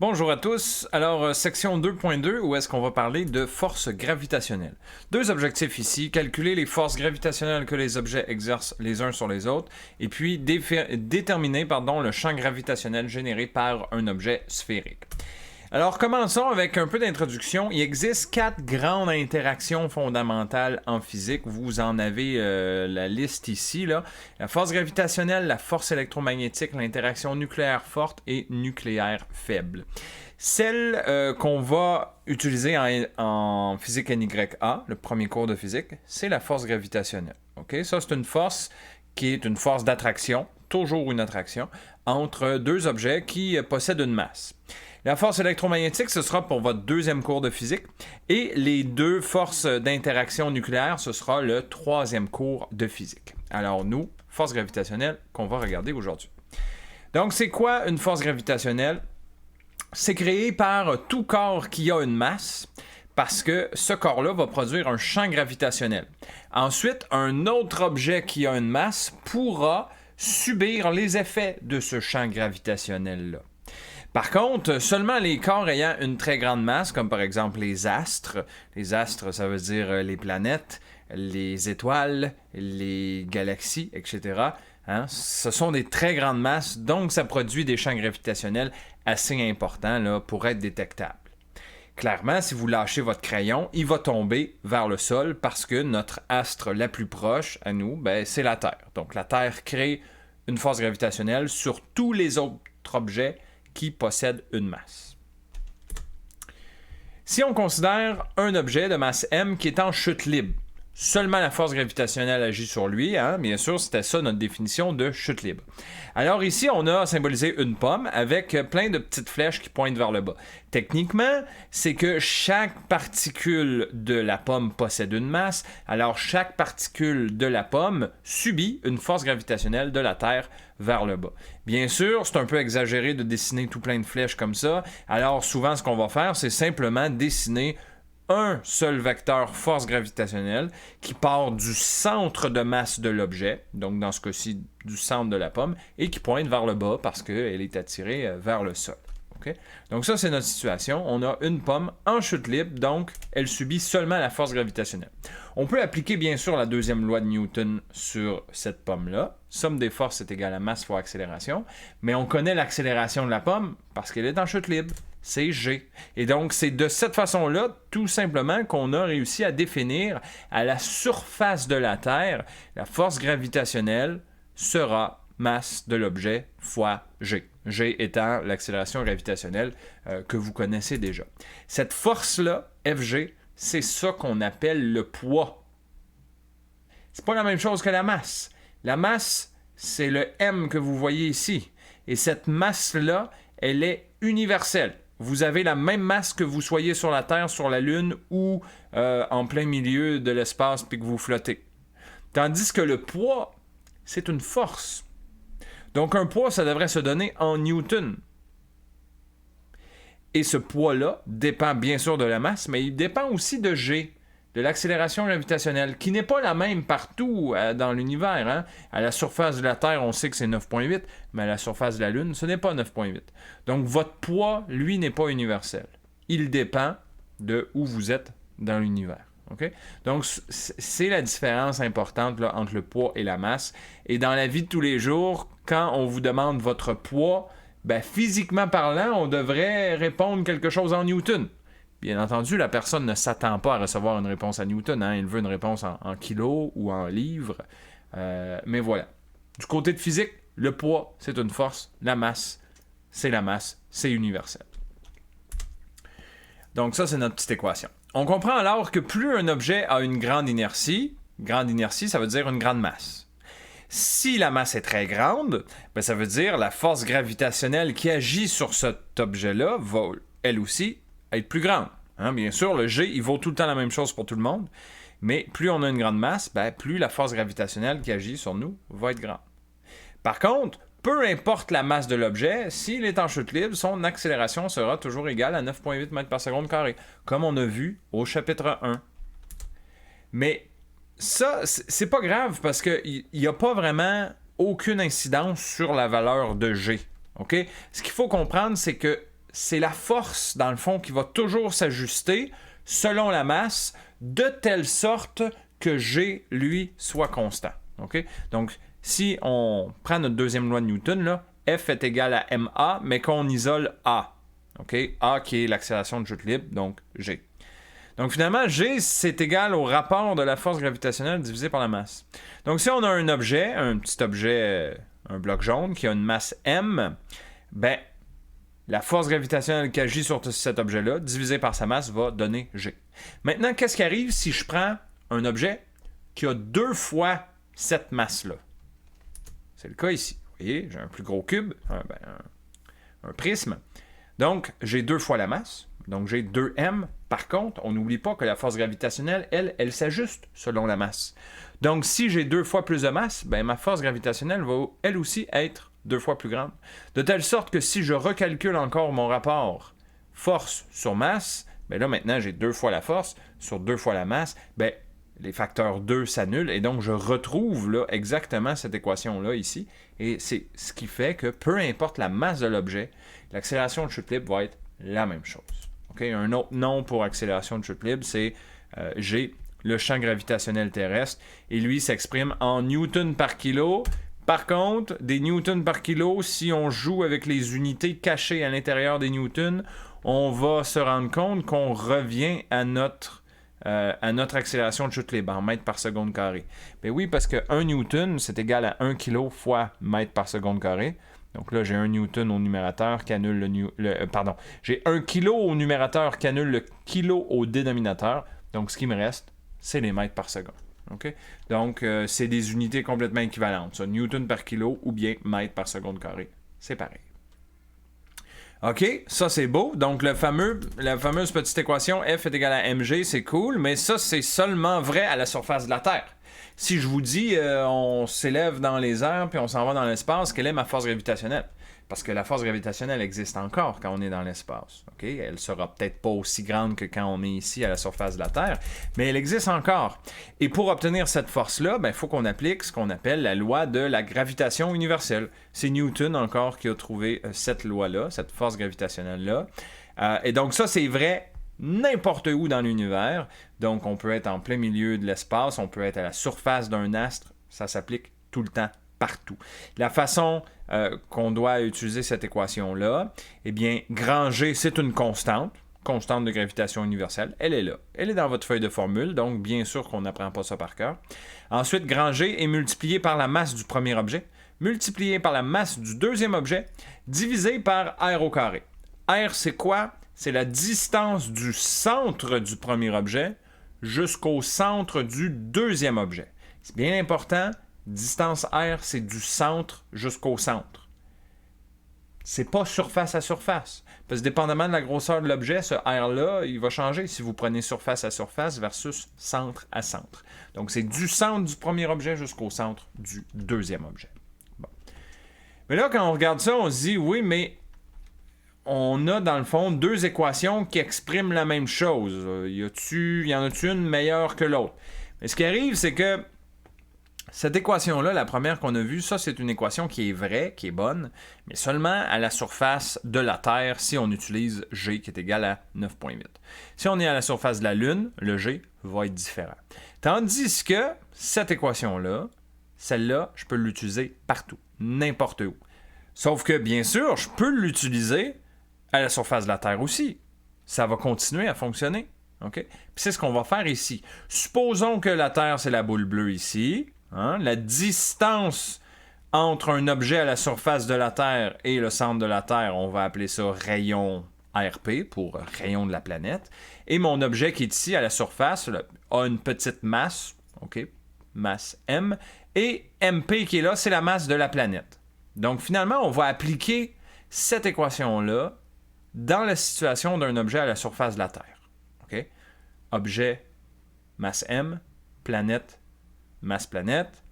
Bonjour à tous. Alors, section 2.2, où est-ce qu'on va parler de force gravitationnelle. Deux objectifs ici, calculer les forces gravitationnelles que les objets exercent les uns sur les autres, et puis déterminer le champ gravitationnel généré par un objet sphérique. Alors, commençons avec un peu d'introduction. Il existe 4 grandes interactions fondamentales en physique. Vous en avez la liste ici, là. La force gravitationnelle, la force électromagnétique, l'interaction nucléaire forte et nucléaire faible. Celle qu'on va utiliser en physique NYA, le premier cours de physique, c'est la force gravitationnelle. Okay? Ça, c'est une force qui est une force d'attraction, toujours une attraction, entre deux objets qui possèdent une masse. La force électromagnétique, ce sera pour votre deuxième cours de physique. Et les deux forces d'interaction nucléaire, ce sera le troisième cours de physique. Alors nous, force gravitationnelle qu'on va regarder aujourd'hui. Donc c'est quoi une force gravitationnelle? C'est créé par tout corps qui a une masse, parce que ce corps-là va produire un champ gravitationnel. Ensuite, un autre objet qui a une masse pourra subir les effets de ce champ gravitationnel-là. Par contre, seulement les corps ayant une très grande masse, comme par exemple les astres, ça veut dire les planètes, les étoiles, les galaxies, etc., ce sont des très grandes masses, donc ça produit des champs gravitationnels assez importants là, pour être détectables. Clairement, si vous lâchez votre crayon, il va tomber vers le sol parce que notre astre la plus proche à nous, c'est la Terre. Donc la Terre crée une force gravitationnelle sur tous les autres objets qui possède une masse. Si on considère un objet de masse m qui est en chute libre, seulement la force gravitationnelle agit sur lui, bien sûr, c'était ça notre définition de chute libre. Alors ici, on a symbolisé une pomme avec plein de petites flèches qui pointent vers le bas. Techniquement, c'est que chaque particule de la pomme possède une masse, alors chaque particule de la pomme subit une force gravitationnelle de la Terre vers le bas. Bien sûr, c'est un peu exagéré de dessiner tout plein de flèches comme ça, alors souvent ce qu'on va faire, c'est simplement dessiner un seul vecteur force gravitationnelle qui part du centre de masse de l'objet, donc dans ce cas-ci du centre de la pomme, et qui pointe vers le bas parce qu'elle est attirée vers le sol. Okay? Donc ça, c'est notre situation. On a une pomme en chute libre, donc elle subit seulement la force gravitationnelle. On peut appliquer bien sûr la deuxième loi de Newton sur cette pomme-là. Somme des forces est égale à masse fois accélération, mais on connaît l'accélération de la pomme parce qu'elle est en chute libre. C'est G. Et donc, c'est de cette façon-là, tout simplement, qu'on a réussi à définir à la surface de la Terre, la force gravitationnelle sera masse de l'objet fois G. G étant l'accélération gravitationnelle que vous connaissez déjà. Cette force-là, Fg, c'est ça qu'on appelle le poids. C'est pas la même chose que la masse. La masse, c'est le M que vous voyez ici. Et cette masse-là, elle est universelle. Vous avez la même masse que vous soyez sur la Terre, sur la Lune ou en plein milieu de l'espace puis que vous flottez. Tandis que le poids, c'est une force. Donc un poids, ça devrait se donner en newton. Et ce poids-là dépend bien sûr de la masse, mais il dépend aussi de G, de l'accélération gravitationnelle, qui n'est pas la même partout dans l'univers. Hein? À la surface de la Terre, on sait que c'est 9,8, mais à la surface de la Lune, ce n'est pas 9,8. Donc votre poids, lui, n'est pas universel. Il dépend de où vous êtes dans l'univers. Okay? Donc c'est la différence importante là, entre le poids et la masse. Et dans la vie de tous les jours, quand on vous demande votre poids, physiquement parlant, on devrait répondre quelque chose en newton. Bien entendu, la personne ne s'attend pas à recevoir une réponse à Newton. Hein? Il veut une réponse en kilos ou en livres. Mais voilà. Du côté de physique, le poids, c'est une force. La masse, c'est universel. Donc ça, c'est notre petite équation. On comprend alors que plus un objet a une grande inertie, ça veut dire une grande masse. Si la masse est très grande, ça veut dire la force gravitationnelle qui agit sur cet objet-là va, elle aussi, être plus grande. Bien sûr, le G, il vaut tout le temps la même chose pour tout le monde, mais plus on a une grande masse, plus la force gravitationnelle qui agit sur nous va être grande. Par contre, peu importe la masse de l'objet, s'il est en chute libre, son accélération sera toujours égale à 9,8 mètres par seconde carré, comme on a vu au chapitre 1. Mais ça, c'est pas grave parce qu'il n'y a pas vraiment aucune incidence sur la valeur de G. Okay? Ce qu'il faut comprendre, c'est que c'est la force, dans le fond, qui va toujours s'ajuster selon la masse, de telle sorte que G, lui, soit constant. Okay? Donc, si on prend notre deuxième loi de Newton, là, F est égal à ma, mais qu'on isole A. Okay? A qui est l'accélération de chute libre, donc G. Donc finalement, G, c'est égal au rapport de la force gravitationnelle divisé par la masse. Donc si on a un objet, un petit objet, un bloc jaune, qui a une masse m, ben, la force gravitationnelle qui agit sur cet objet-là, divisé par sa masse, va donner G. Maintenant, qu'est-ce qui arrive si je prends un objet qui a 2 fois cette masse-là? C'est le cas ici. Vous voyez, j'ai un plus gros cube, un prisme. Donc, j'ai 2 fois la masse. Donc, j'ai 2m. Par contre, on n'oublie pas que la force gravitationnelle, elle s'ajuste selon la masse. Donc, si j'ai 2 fois plus de masse, ben, ma force gravitationnelle va, elle aussi, être 2 fois plus grande. De telle sorte que si je recalcule encore mon rapport force sur masse, ben là, maintenant, j'ai 2 fois la force sur 2 fois la masse. Ben, les facteurs 2 s'annulent et donc je retrouve là, exactement cette équation-là ici. Et c'est ce qui fait que peu importe la masse de l'objet, l'accélération de chute libre va être la même chose. Okay? Un autre nom pour accélération de chute libre, c'est G, le champ gravitationnel terrestre. Et lui s'exprime en newton par kilo. Par contre, des newtons par kilo, si on joue avec les unités cachées à l'intérieur des newtons, on va se rendre compte qu'on revient à notre accélération de chute libre en mètres par seconde carré. Ben oui, parce que 1 newton, c'est égal à 1 kg fois mètre par seconde carré. Donc là, j'ai 1 newton au numérateur qui annule j'ai 1 kg au numérateur qui annule le kilo au dénominateur. Donc, ce qui me reste, c'est les mètres par seconde. Okay? Donc, c'est des unités complètement équivalentes. Ça, newton par kilo ou bien mètre par seconde carré. C'est pareil. OK, ça c'est beau. Donc, la fameuse petite équation F est égal à mg, c'est cool, mais ça, c'est seulement vrai à la surface de la Terre. Si je vous dis, on s'élève dans les airs puis on s'en va dans l'espace, quelle est ma force gravitationnelle? Parce que la force gravitationnelle existe encore quand on est dans l'espace. Okay? Elle sera peut-être pas aussi grande que quand on est ici à la surface de la Terre, mais elle existe encore. Et pour obtenir cette force-là, il faut qu'on applique ce qu'on appelle la loi de la gravitation universelle. C'est Newton encore qui a trouvé cette loi-là, cette force gravitationnelle-là. Et donc ça, c'est vrai n'importe où dans l'univers. Donc on peut être en plein milieu de l'espace, on peut être à la surface d'un astre. Ça s'applique tout le temps. Partout. La façon qu'on doit utiliser cette équation-là, eh bien, grand G, c'est une constante de gravitation universelle. Elle est là. Elle est dans votre feuille de formule, donc bien sûr qu'on n'apprend pas ça par cœur. Ensuite, grand G est multiplié par la masse du premier objet, multiplié par la masse du deuxième objet, divisé par R au carré. R, c'est quoi? C'est la distance du centre du premier objet jusqu'au centre du deuxième objet. C'est bien important. Distance R, c'est du centre jusqu'au centre. C'est pas surface à surface. Parce que dépendamment de la grosseur de l'objet, ce R-là, il va changer si vous prenez surface à surface versus centre à centre. Donc, c'est du centre du premier objet jusqu'au centre du deuxième objet. Bon. Mais là, quand on regarde ça, on se dit, oui, mais on a dans le fond 2 équations qui expriment la même chose. Y en a-tu une meilleure que l'autre? Mais ce qui arrive, c'est que cette équation-là, la première qu'on a vue, ça, c'est une équation qui est vraie, qui est bonne, mais seulement à la surface de la Terre si on utilise G qui est égal à 9,8. Si on est à la surface de la Lune, le G va être différent. Tandis que cette équation-là, celle-là, je peux l'utiliser partout, n'importe où. Sauf que, bien sûr, je peux l'utiliser à la surface de la Terre aussi. Ça va continuer à fonctionner. Okay? Puis c'est ce qu'on va faire ici. Supposons que la Terre, c'est la boule bleue ici. Hein? La distance entre un objet à la surface de la Terre et le centre de la Terre, on va appeler ça rayon RP pour rayon de la planète. Et mon objet qui est ici à la surface a une petite masse, okay? Masse M, et MP qui est là, c'est la masse de la planète. Donc finalement, on va appliquer cette équation-là dans la situation d'un objet à la surface de la Terre. Okay? Objet, masse M, planète, masse planète,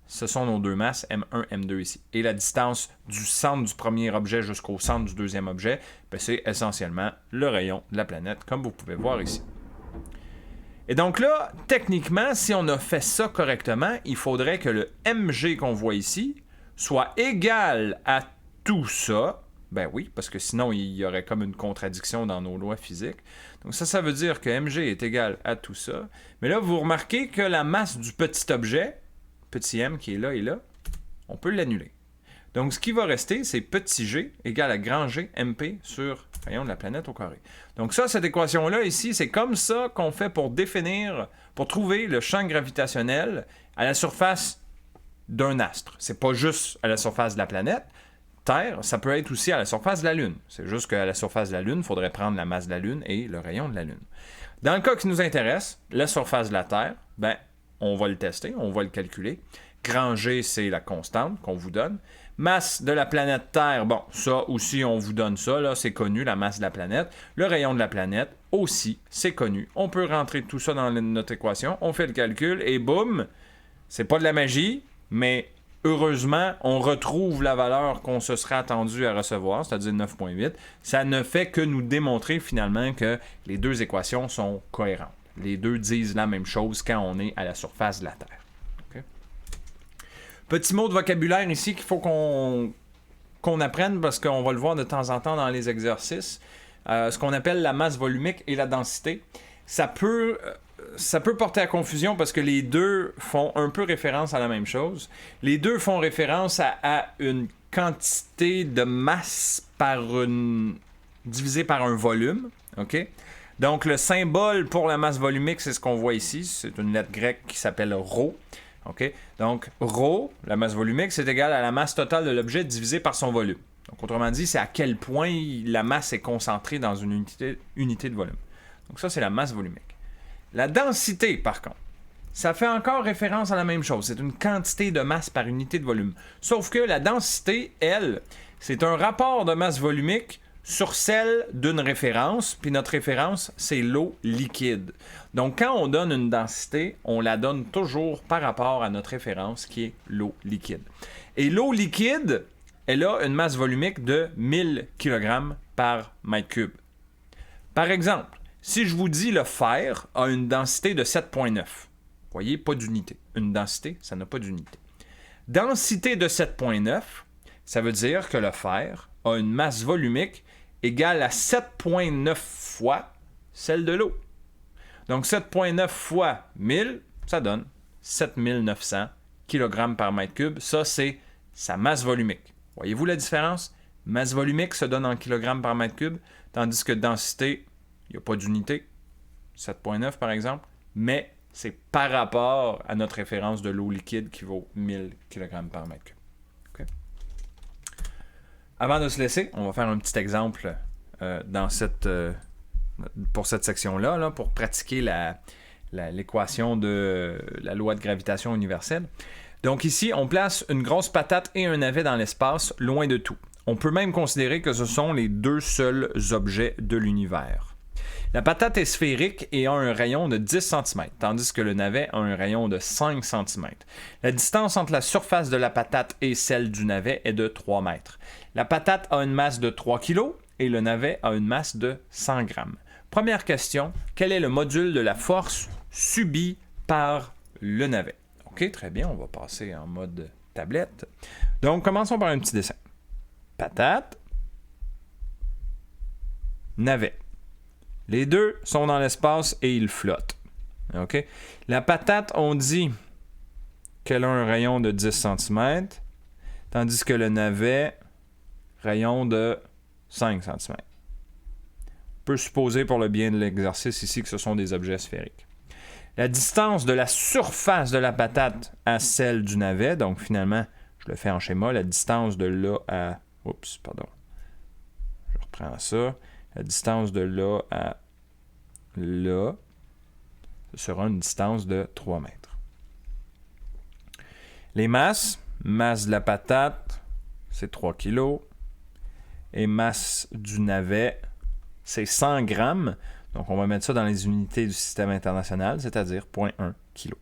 ce sont nos 2 masses, M1, M2 ici. Et la distance du centre du premier objet jusqu'au centre du deuxième objet, c'est essentiellement le rayon de la planète, comme vous pouvez voir ici. Et donc là, techniquement, si on a fait ça correctement, il faudrait que le mg qu'on voit ici soit égal à tout ça, Ben oui, parce que sinon, il y aurait comme une contradiction dans nos lois physiques. Donc ça veut dire que mg est égal à tout ça. Mais là, vous remarquez que la masse du petit objet, petit m qui est là et là, on peut l'annuler. Donc, ce qui va rester, c'est petit g égale à grand G mp sur rayon de la planète au carré. Donc ça, cette équation-là, ici, c'est comme ça qu'on fait pour définir, pour trouver le champ gravitationnel à la surface d'un astre. C'est pas juste à la surface de la planète. Terre, ça peut être aussi à la surface de la Lune. C'est juste qu'à la surface de la Lune, il faudrait prendre la masse de la Lune et le rayon de la Lune. Dans le cas qui nous intéresse, la surface de la Terre, ben, on va le tester, on va le calculer. Grand G, c'est la constante qu'on vous donne. Masse de la planète Terre, bon, ça aussi, on vous donne ça, là, c'est connu, la masse de la planète. Le rayon de la planète, aussi, c'est connu. On peut rentrer tout ça dans notre équation, on fait le calcul, et boum, c'est pas de la magie, mais heureusement, on retrouve la valeur qu'on se serait attendu à recevoir, c'est-à-dire 9.8. Ça ne fait que nous démontrer finalement que les deux équations sont cohérentes. Les deux disent la même chose quand on est à la surface de la Terre. Petit mot de vocabulaire ici qu'il faut qu'on apprenne parce qu'on va le voir de temps en temps dans les exercices. Ce qu'on appelle la masse volumique et la densité. Ça peut porter à confusion parce que les deux font un peu référence à la même chose. Les deux font référence à une quantité de masse divisée par un volume. OK? Donc, le symbole pour la masse volumique, c'est ce qu'on voit ici. C'est une lettre grecque qui s'appelle ρ. Okay? Donc, ρ, la masse volumique, c'est égal à la masse totale de l'objet divisée par son volume. Donc, autrement dit, c'est à quel point la masse est concentrée dans une unité de volume. Donc, ça, c'est la masse volumique. La densité, par contre, ça fait encore référence à la même chose. C'est une quantité de masse par unité de volume. Sauf que la densité, elle, c'est un rapport de masse volumique sur celle d'une référence, puis notre référence, c'est l'eau liquide. Donc, quand on donne une densité, on la donne toujours par rapport à notre référence, qui est l'eau liquide. Et l'eau liquide, elle a une masse volumique de 1000 kg par mètre cube. Par exemple, si je vous dis le fer a une densité de 7,9, vous voyez, pas d'unité. Une densité, ça n'a pas d'unité. Densité de 7,9, ça veut dire que le fer a une masse volumique égale à 7,9 fois celle de l'eau. Donc 7,9 fois 1000, ça donne 7900 kg par mètre cube. Ça, c'est sa masse volumique. Voyez-vous la différence? Masse volumique se donne en kilogrammes par mètre cube, tandis que densité, il n'y a pas d'unité. 7,9 par exemple, mais c'est par rapport à notre référence de l'eau liquide qui vaut 1000 kg par mètre cube. Okay. Avant de se laisser, on va faire un petit exemple pour cette section-là, là, pour pratiquer l'équation de la loi de gravitation universelle. Donc ici, on place une grosse patate et un navet dans l'espace, loin de tout. On peut même considérer que ce sont les deux seuls objets de l'univers. La patate est sphérique et a un rayon de 10 cm, tandis que le navet a un rayon de 5 cm. La distance entre la surface de la patate et celle du navet est de 3 mètres. La patate a une masse de 3 kg et le navet a une masse de 100 grammes. Première question, quel est le module de la force subie par le navet? OK, très bien, on va passer en mode tablette. Donc, commençons par un petit dessin. Patate, navet. Les deux sont dans l'espace et ils flottent. OK? La patate, on dit qu'elle a un rayon de 10 cm, tandis que le navet, rayon de 5 cm. On peut supposer pour le bien de l'exercice ici que ce sont des objets sphériques. La distance de la surface de la patate à celle du navet, donc finalement, je le fais en schéma, la distance de là à... Oups, pardon. Je reprends ça. La distance de là à là, ce sera une distance de 3 mètres. Les masses, masse de la patate, c'est 3 kg. Et masse du navet, c'est 100 grammes. Donc, on va mettre ça dans les unités du système international, c'est-à-dire 0,1 kg.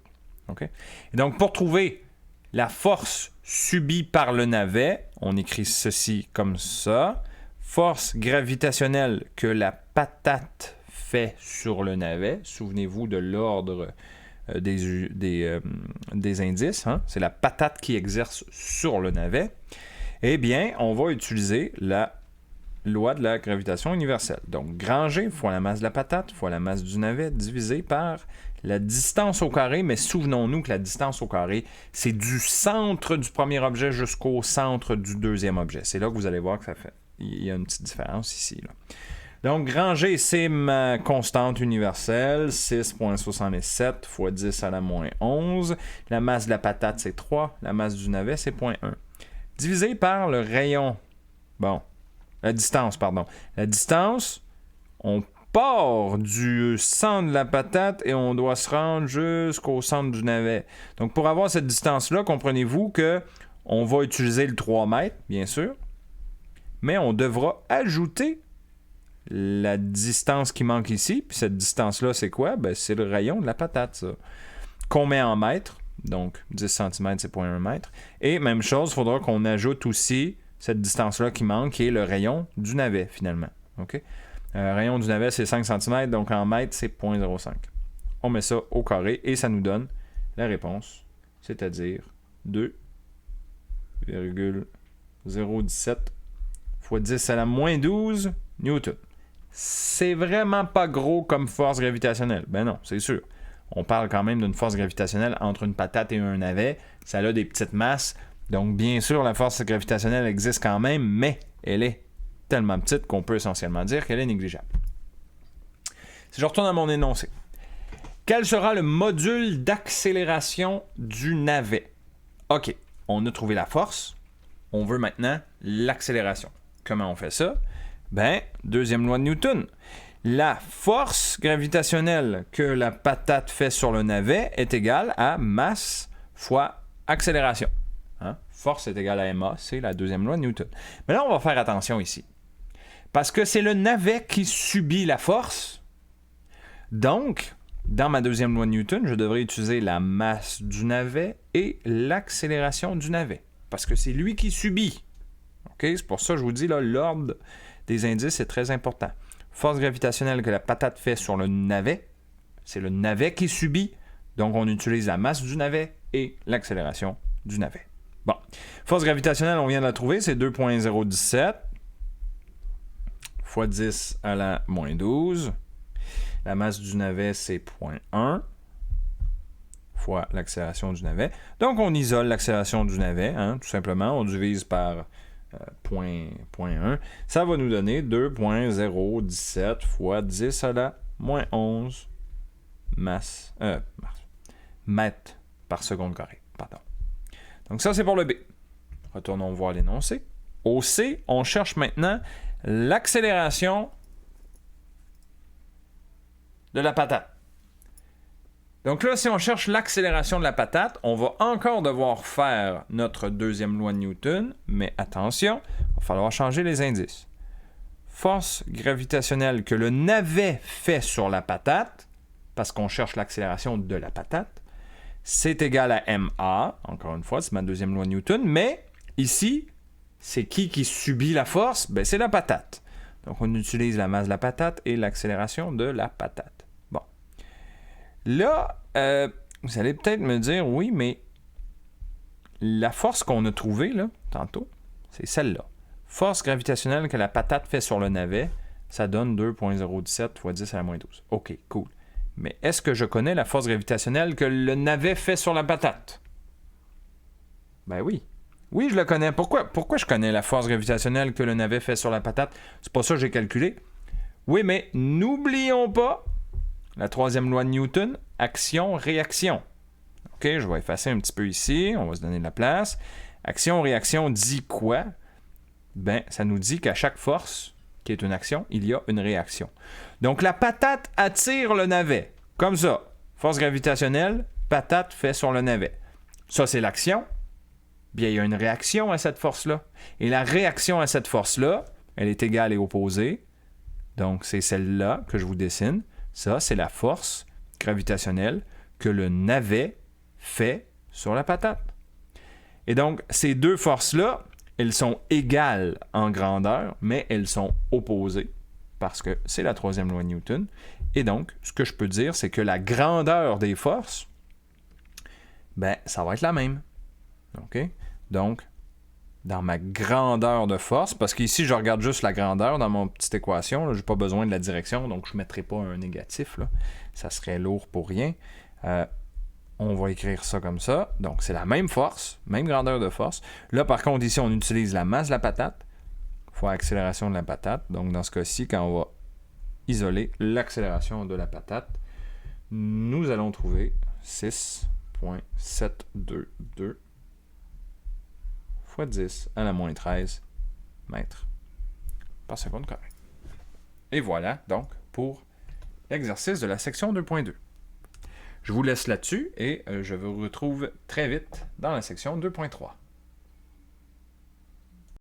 Okay? Et donc, pour trouver la force subie par le navet, on écrit ceci comme ça. Force gravitationnelle que la patate fait sur le navet. Souvenez-vous de l'ordre des indices. Hein? C'est la patate qui exerce sur le navet. Eh bien, on va utiliser la loi de la gravitation universelle. Donc, grand G fois la masse de la patate fois la masse du navet divisé par la distance au carré, mais souvenons-nous que la distance au carré, c'est du centre du premier objet jusqu'au centre du deuxième objet. C'est là que vous allez voir que ça fait. Il y a une petite différence ici, là. Donc, grand G, c'est ma constante universelle, 6,67 fois 10 à la moins 11. La masse de la patate, c'est 3. La masse du navet, c'est 0,1. Divisé par le rayon. Bon, la distance, pardon. La distance, on part du centre de la patate et on doit se rendre jusqu'au centre du navet. Donc, pour avoir cette distance-là, comprenez-vous que on va utiliser le 3 mètres, bien sûr, mais on devra ajouter la distance qui manque ici. Puis cette distance-là, c'est quoi? Ben, c'est le rayon de la patate, ça. Qu'on met en mètres. Donc, 10 cm, c'est 0,1 mètre. Et même chose, il faudra qu'on ajoute aussi cette distance-là qui manque, qui est le rayon du navet, finalement. OK? Rayon du navet, c'est 5 cm, donc en mètres, c'est 0,05. On met ça au carré et ça nous donne la réponse, c'est-à-dire 2,017 fois 10 à la moins 12 newtons. C'est vraiment pas gros comme force gravitationnelle. Ben non, c'est sûr. On parle quand même d'une force gravitationnelle entre une patate et un navet. Ça a des petites masses. Donc, bien sûr, la force gravitationnelle existe quand même, mais elle est tellement petite qu'on peut essentiellement dire qu'elle est négligeable. Si je retourne à mon énoncé. Quel sera le module d'accélération du navet? OK, on a trouvé la force. On veut maintenant l'accélération. Comment on fait ça? Ben, deuxième loi de Newton. La force gravitationnelle que la patate fait sur le navet est égale à masse fois accélération. Hein? Force est égale à ma, c'est la deuxième loi de Newton. Mais là, on va faire attention ici. Parce que c'est le navet qui subit la force. Donc, dans ma deuxième loi de Newton, je devrais utiliser la masse du navet et l'accélération du navet. Parce que c'est lui qui subit. Okay? C'est pour ça que je vous dis, là, l'ordre des indices est très important. Force gravitationnelle que la patate fait sur le navet, c'est le navet qui subit. Donc, on utilise la masse du navet et l'accélération du navet. Bon. Force gravitationnelle, on vient de la trouver, c'est 2,017 fois 10 à la moins 12. La masse du navet, c'est 0,1 fois l'accélération du navet. Donc, on isole l'accélération du navet, hein, tout simplement. On divise par 0,1. Ça va nous donner 2,017 fois 10 à la moins 11 mètres par seconde carrée. Pardon. Donc ça, c'est pour le B. Retournons voir l'énoncé. Au C, on cherche maintenant l'accélération de la patate. Donc là, si on cherche l'accélération de la patate, on va encore devoir faire notre deuxième loi de Newton, mais attention, il va falloir changer les indices. Force gravitationnelle que le navet fait sur la patate, parce qu'on cherche l'accélération de la patate, c'est égal à ma, encore une fois, c'est ma deuxième loi de Newton, mais ici, c'est qui subit la force? Ben, c'est la patate. Donc, on utilise la masse de la patate et l'accélération de la patate. Bon. Là, vous allez peut-être me dire, oui, mais la force qu'on a trouvée, là, tantôt, c'est celle-là. Force gravitationnelle que la patate fait sur le navet, ça donne 2,017 fois 10 à la moins 12. OK, cool. Mais est-ce que je connais la force gravitationnelle que le navet fait sur la patate? Ben oui. Oui, je le connais. Pourquoi je connais la force gravitationnelle que le navet fait sur la patate? C'est pas ça que j'ai calculé. Oui, mais n'oublions pas la troisième loi de Newton, action-réaction. OK, je vais effacer un petit peu ici. On va se donner de la place. Action-réaction dit quoi? Ben, ça nous dit qu'à chaque force, qui est une action, il y a une réaction. Donc, la patate attire le navet. Comme ça. Force gravitationnelle, patate fait sur le navet. Ça, c'est l'action. Bien, il y a une réaction à cette force-là. Et la réaction à cette force-là, elle est égale et opposée. Donc, c'est celle-là que je vous dessine. Ça, c'est la force gravitationnelle que le navet fait sur la patate. Et donc, ces deux forces-là, elles sont égales en grandeur, mais elles sont opposées parce que c'est la troisième loi de Newton. Et donc, ce que je peux dire, c'est que la grandeur des forces, ben, ça va être la même. OK? Donc, dans ma grandeur de force, parce qu'ici, je regarde juste la grandeur dans mon petite équation. Je n'ai pas besoin de la direction, donc je ne mettrai pas un négatif. Là. Ça serait lourd pour rien. On va écrire ça comme ça. Donc, c'est la même force, même grandeur de force. Là, par contre, ici, on utilise la masse de la patate fois accélération de la patate. Donc, dans ce cas-ci, quand on va isoler l'accélération de la patate, nous allons trouver 6,722 fois 10 à la moins 13 mètres par seconde carrée. Et voilà, donc, pour l'exercice de la section 2.2. Je vous laisse là-dessus et je vous retrouve très vite dans la section 2.3.